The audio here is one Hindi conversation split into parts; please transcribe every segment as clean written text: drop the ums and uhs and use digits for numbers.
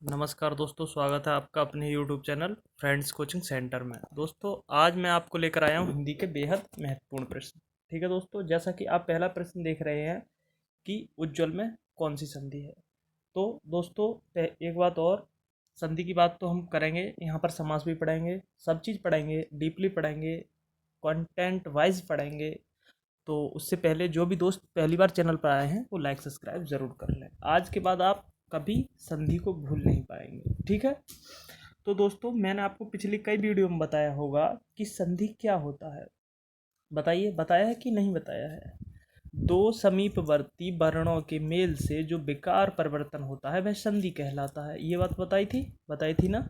नमस्कार दोस्तों, स्वागत है आपका अपने YouTube channel friends coaching centre में। दोस्तों आज मैं आपको लेकर आया हूं हिंदी के बेहद महत्वपूर्ण प्रश्न। ठीक है दोस्तों, जैसा कि आप पहला प्रश्न देख रहे हैं कि उज्ज्वल में कौन सी संधि है। तो दोस्तों एक बात और, संधि की बात तो हम करेंगे, यहाँ पर समास भी पढ़ेंगे, सब चीज़ पढ़ेंगे, डीपली पढ़ेंगे, कंटेंट वाइज पढ़ेंगे। तो उससे पहले जो भी दोस्त पहली बार चैनल पर आए हैं वो लाइक सब्सक्राइब ज़रूर कर लें। आज के बाद आप कभी संधि को भूल नहीं पाएंगे। ठीक है। तो दोस्तों मैंने आपको पिछली कई वीडियो में बताया होगा कि संधि क्या होता है। बताइए, बताया है कि नहीं बताया है। दो समीपवर्ती वर्णों के मेल से जो विकार परिवर्तन होता है वह संधि कहलाता है। ये बात बताई थी ना।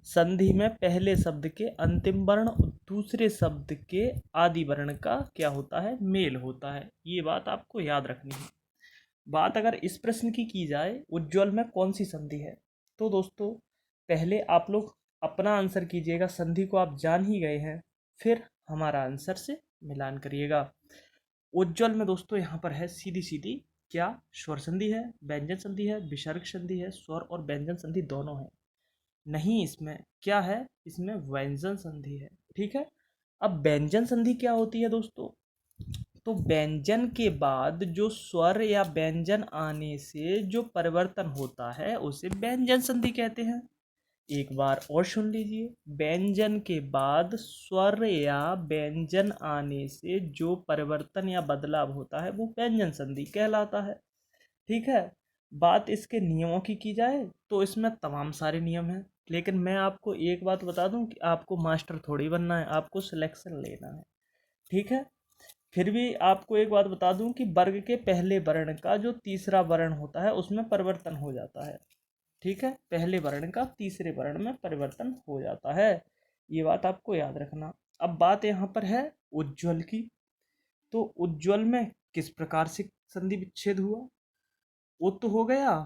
संधि में पहले शब्द के अंतिम वर्ण और दूसरे शब्द के आदि वर्ण का क्या होता है, मेल होता है। ये बात आपको याद रखनी है। बात अगर इस प्रश्न की जाए उज्ज्वल में कौन सी संधि है, तो दोस्तों पहले आप लोग अपना आंसर कीजिएगा। संधि को आप जान ही गए हैं, फिर हमारा आंसर से मिलान करिएगा। उज्ज्वल में दोस्तों यहाँ पर है सीधी सीधी क्या, स्वर संधि है, व्यंजन संधि है, विसर्ग संधि है, स्वर और व्यंजन संधि दोनों है। नहीं, इसमें क्या है, इसमें व्यंजन संधि है। ठीक है। अब व्यंजन संधि क्या होती है दोस्तों, तो व्यंजन के बाद जो स्वर या व्यंजन आने से जो परिवर्तन होता है उसे व्यंजन संधि कहते हैं। एक बार और सुन लीजिए, व्यंजन के बाद स्वर या व्यंजन आने से जो परिवर्तन या बदलाव होता है वो व्यंजन संधि कहलाता है। ठीक है। बात इसके नियमों की जाए तो इसमें तमाम सारे नियम हैं, लेकिन मैं आपको एक बात बता दूं कि आपको मास्टर थोड़ी बनना है, आपको सिलेक्शन लेना है। ठीक है। फिर भी आपको एक बात बता दूं कि वर्ग के पहले वर्ण का जो तीसरा वर्ण होता है उसमें परिवर्तन हो जाता है। ठीक है। पहले वर्ण का तीसरे वर्ण में परिवर्तन हो जाता है। ये बात आपको याद रखना। अब बात यहाँ पर है उज्ज्वल की। तो उज्ज्वल में किस प्रकार से संधि विच्छेद हुआ, उत हो गया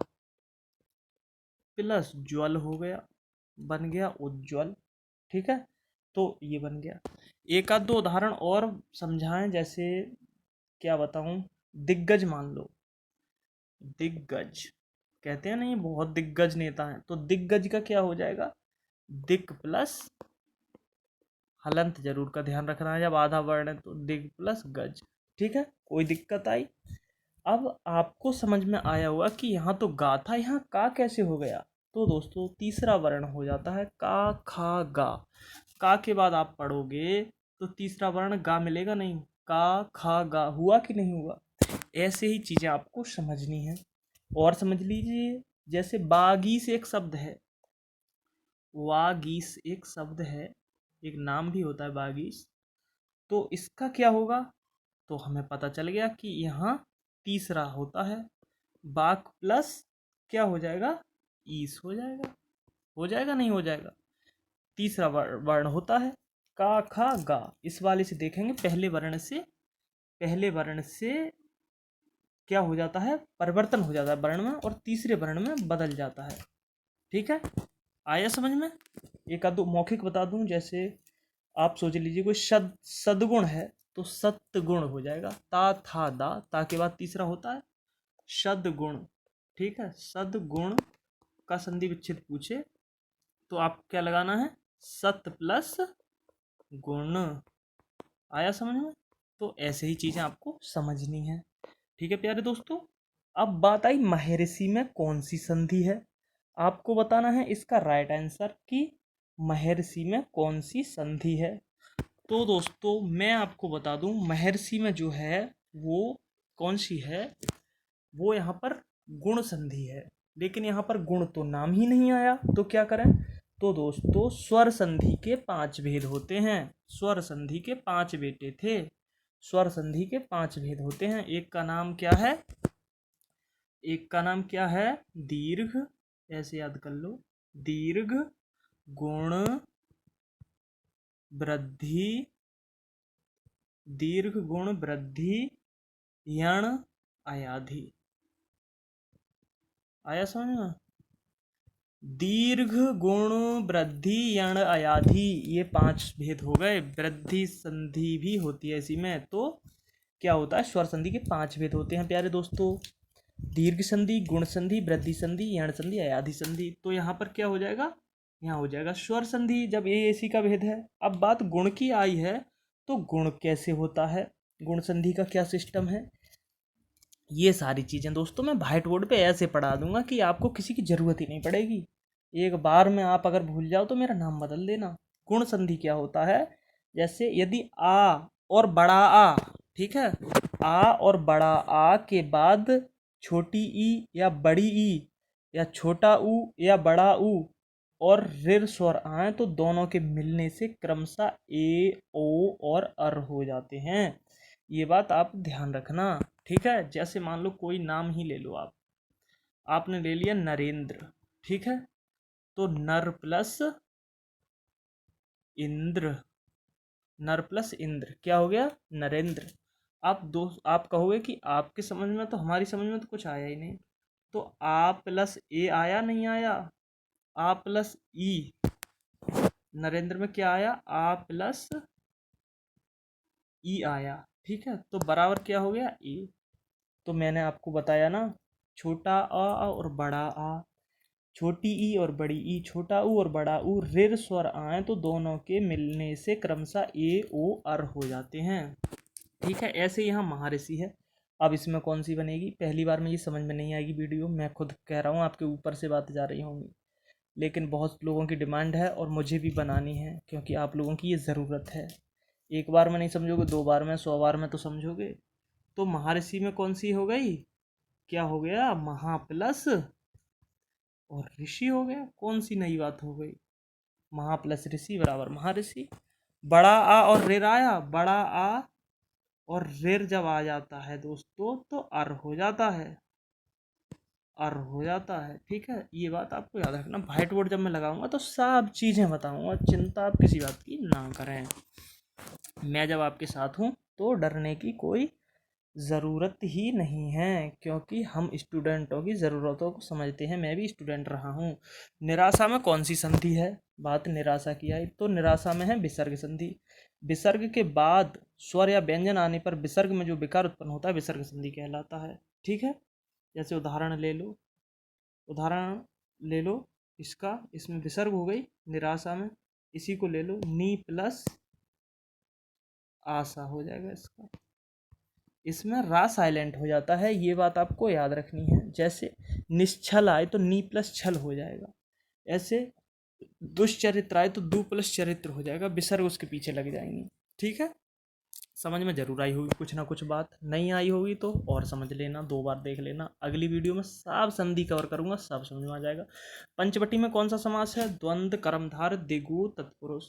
प्लस ज्वल हो गया, बन गया उज्ज्वल। ठीक है। तो ये बन गया। एक आध दो उदाहरण और समझाएं, जैसे क्या बताऊं, दिग्गज मान लो। दिग्गज कहते हैं ना, ये बहुत दिग्गज नेता हैं, तो दिग्गज का क्या हो जाएगा, दिक प्लस हलंत जरूर का ध्यान रखना है, जब आधा वर्ण है तो दिग प्लस गज। ठीक है। कोई दिक्कत आई। अब आपको समझ में आया होगा कि यहाँ तो गा था, यहाँ का कैसे हो गया। तो दोस्तों तीसरा वर्ण हो जाता है का खा गा। का के बाद आप पढ़ोगे तो तीसरा वर्ण गा मिलेगा नहीं, का खा गा हुआ कि नहीं हुआ। ऐसे ही चीजें आपको समझनी है। और समझ लीजिए, जैसे बागीस एक शब्द है, वागीस एक शब्द है, एक नाम भी होता है बागीस। तो इसका क्या होगा, तो हमें पता चल गया कि यहाँ तीसरा होता है बाक प्लस क्या हो जाएगा, ईस हो जाएगा नहीं हो जाएगा। तीसरा वर्ण होता है का खा गा। इस वाले से देखेंगे, पहले वर्ण से क्या हो जाता है, परिवर्तन हो जाता है वर्ण में और तीसरे वर्ण में बदल जाता है। ठीक है। आया समझ में। एक आध दो मौखिक बता दूं, जैसे आप सोच लीजिए कोई सदगुण है तो सत्गुण हो जाएगा, ता था दा, ता के बाद तीसरा होता है सदगुण। ठीक है। सदगुण का संधि विच्छेद पूछे तो आप क्या लगाना है, सत प्लस गुण। आया समझ में। तो ऐसे ही चीजें आपको समझनी है। ठीक है प्यारे दोस्तों। अब बात आई महर्षि में कौन सी संधि है। आपको बताना है इसका राइट आंसर कि महर्षि में कौन सी संधि है। तो दोस्तों मैं आपको बता दूं, महर्षि में जो है वो कौन सी है, वो यहाँ पर गुण संधि है। लेकिन यहाँ पर गुण तो नाम ही नहीं आया, तो क्या करें। तो दोस्तों स्वर संधि के 5 भेद होते हैं। स्वर संधि के 5 बेटे थे। स्वर संधि के 5 भेद होते हैं। एक का नाम क्या है, एक का नाम क्या है, दीर्घ, ऐसे याद कर लो, दीर्घ, गुण, वृद्धि, दीर्घ गुण वृद्धि, यण, अयाधि। आया समझ में। दीर्घ गुण वृद्धि यण अयाधि, ये 5 भेद हो गए। वृद्धि संधि भी होती है इसी में। तो क्या होता है, स्वर संधि के 5 भेद होते हैं प्यारे दोस्तों। दीर्घ संधि, गुण संधि, वृद्धि संधि, यण संधि, अयाधि संधि। तो यहाँ पर क्या हो जाएगा, यहाँ हो जाएगा स्वर संधि जब ए सी का भेद है। अब बात गुण की आई है तो गुण कैसे होता है, गुण संधि का क्या सिस्टम है, ये सारी चीज़ें दोस्तों मैं व्हाइट बोर्ड पे ऐसे पढ़ा दूंगा कि आपको किसी की ज़रूरत ही नहीं पड़ेगी। एक बार में आप अगर भूल जाओ तो मेरा नाम बदल देना। गुण संधि क्या होता है, जैसे यदि आ और बड़ा आ, ठीक है, आ और बड़ा आ के बाद छोटी ई या बड़ी ई या छोटा ऊ या बड़ा ऊ और ऋ स्वर आए तो दोनों के मिलने से क्रमशः ए ओ और अर हो जाते हैं। ये बात आप ध्यान रखना, ठीक है। जैसे मान लो कोई नाम ही ले लो आप, आपने ले लिया नरेंद्र, ठीक है, तो नर प्लस इंद्र, नर प्लस इंद्र क्या हो गया, नरेंद्र। आप कहोगे कि आपके समझ में तो, हमारी समझ में तो कुछ आया ही नहीं। तो आ प्लस ए आया, नहीं आया, आ प्लस ई, नरेंद्र में क्या आया, आ प्लस ई आया, ठीक है, तो बराबर क्या हो गया, ए। तो मैंने आपको बताया ना, छोटा आ और बड़ा आ, छोटी ई और बड़ी ई, छोटा ऊ और बड़ा ऊ ऋ स्वर आए तो दोनों के मिलने से क्रमशः ए ओ अर हो जाते हैं, ठीक है। ऐसे यहाँ महाऋषि है। अब इसमें कौन सी बनेगी, पहली बार में ये समझ में नहीं आएगी वीडियो, मैं खुद कह रहा हूँ, आपके ऊपर से बात जा रही होंगी, लेकिन बहुत लोगों की डिमांड है और मुझे भी बनानी है क्योंकि आप लोगों की ये ज़रूरत है। एक बार में नहीं समझोगे, 2 बार में, 100 बार में तो समझोगे। तो महाऋषि में कौन सी हो गई, क्या हो गया, महा प्लस और ऋषि हो गया। कौन सी नई बात हो गई, महा प्लस ऋषि बराबर महाऋषि। बड़ा आ और ऋ आया, बड़ा आ और ऋ जब आ जाता है दोस्तों तो अर हो जाता है, अर हो जाता है, ठीक है। ये बात आपको याद रखना, व्हाइट बोर्ड जब मैं लगाऊंगा तो सब चीज़ें बताऊंगा, चिंता आप किसी बात की ना करें। मैं जब आपके साथ हूँ तो डरने की कोई ज़रूरत ही नहीं है, क्योंकि हम स्टूडेंटों की ज़रूरतों को समझते हैं, मैं भी स्टूडेंट रहा हूँ। निराशा में कौन सी संधि है, बात निराशा की आई तो निराशा में है विसर्ग संधि। विसर्ग के बाद स्वर या व्यंजन आने पर विसर्ग में जो विकार उत्पन्न होता है विसर्ग संधि कहलाता है, ठीक है। जैसे उदाहरण ले लो, उदाहरण ले लो इसका, इसमें विसर्ग हो गई निराशा में, इसी को ले लो, नी प्लस आशा हो जाएगा इसका, इसमें रा साइलेंट हो जाता है, ये बात आपको याद रखनी है। जैसे निश्छल आए तो नी प्लस छल हो जाएगा, ऐसे दुष्चरित्र आए तो दु प्लस चरित्र हो जाएगा, विसर्ग उसके पीछे लग जाएंगे, ठीक है। समझ में जरूर आई होगी कुछ ना कुछ बात, नहीं आई होगी तो और समझ लेना, 2 बार देख लेना, अगली वीडियो में सब संधि कवर करूंगा, सब समझ में आ जाएगा। पंचवटी में कौन सा समास है, द्वंद्व कर्मधार दिगु तत्पुरुष।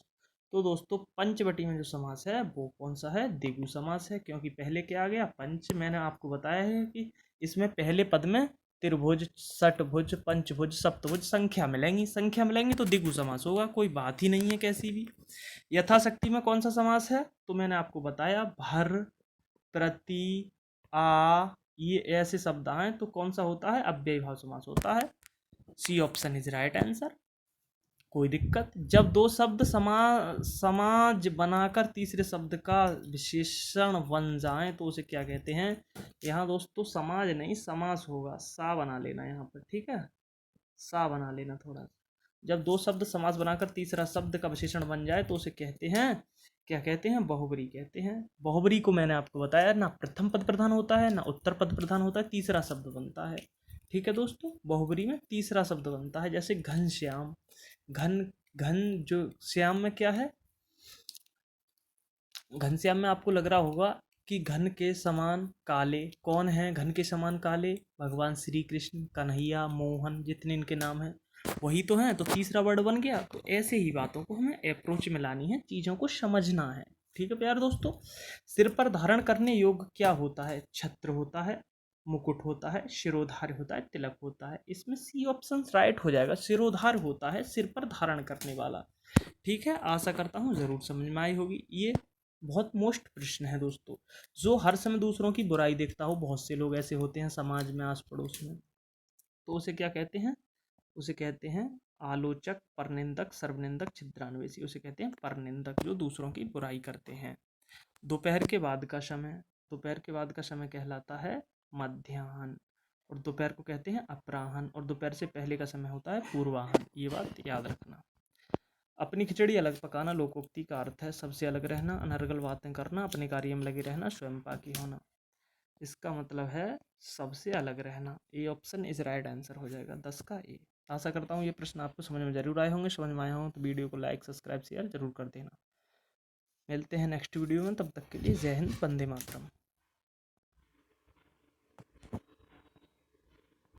तो दोस्तों पंचवटी में जो समास है वो कौन सा है, दिगु समास है, क्योंकि पहले क्या आ गया, पंच, मैंने आपको बताया है कि इसमें पहले पद में त्रिभुज, षटभुज, पंचभुज, सप्तभुज संख्या मिलेंगी, संख्या मिलेंगी तो दिगु समास होगा, कोई बात ही नहीं है कैसी भी। यथाशक्ति में कौन सा समास है, तो मैंने आपको बताया भर, प्रति, आ, ये ऐसे शब्द आए तो कौन सा होता है, अव्ययी भाव समास होता है। C option is right answer. कोई दिक्कत, जब दो शब्द समाज बनाकर तीसरे शब्द का विशेषण बन जाए तो उसे क्या कहते हैं। यहाँ दोस्तों समाज नहीं समास होगा, सा बना लेना यहाँ पर, ठीक है, सा बना लेना थोड़ा। जब दो शब्द समास बनाकर तीसरा शब्द का विशेषण बन जाए तो उसे कहते हैं, क्या कहते हैं, बहुब्री कहते हैं। बहुब्री को मैंने आपको बताया ना, प्रथम पद प्रधान होता है ना उत्तर पद प्रधान होता है, तीसरा शब्द बनता है, ठीक है दोस्तों। बहुब्री में तीसरा शब्द बनता है, जैसे घनश्याम, घन, घन जो श्याम में क्या है, घनश्याम में आपको लग रहा होगा कि घन के समान काले, कौन है घन के समान काले, भगवान श्री कृष्ण, कन्हैया, मोहन, जितने इनके नाम हैं वही तो हैं, तो तीसरा वर्ड बन गया। तो ऐसे ही बातों को हमें अप्रोच में लानी है, चीज़ों को समझना है, ठीक है प्यार दोस्तों। सिर पर धारण करने योग्य क्या होता है, छत्र होता है, मुकुट होता है, शिरोधार्य होता है, तिलक होता है। इसमें सी ऑप्शन राइट हो जाएगा, शिरोधार्य होता है सिर पर धारण करने वाला, ठीक है। आशा करता हूँ ज़रूर समझ में आई होगी। ये बहुत मोस्ट प्रश्न है दोस्तों, जो हर समय दूसरों की बुराई देखता हो, बहुत से लोग ऐसे होते हैं समाज में, आस पड़ोस में, तो उसे क्या कहते हैं, उसे कहते हैं आलोचक, परनिंदक, सर्वनिंदक, छिद्रान्वेषी, उसे कहते हैं परनिंदक, जो दूसरों की बुराई करते हैं। दोपहर के बाद का समय, दोपहर के बाद का समय कहलाता है मध्याह्न, और दोपहर को कहते हैं अपराह्न, और दोपहर से पहले का समय होता है पूर्वाह्न। ये बात याद रखना। अपनी खिचड़ी अलग पकाना लोकोक्ति का अर्थ है सबसे अलग रहना, अनर्गल बातें करना, अपने कार्य में लगे रहना, स्वयं पाकी होना। इसका मतलब है सबसे अलग रहना। A option is right answer हो जाएगा 10 का ए। आशा करता हूँ ये प्रश्न आपको समझ में जरूर आए होंगे। समझ में आए हों तो वीडियो को लाइक सब्सक्राइब शेयर जरूर कर देना। मिलते हैं नेक्स्ट वीडियो में, तब तक के लिए जय हिंद, वंदे मातरम।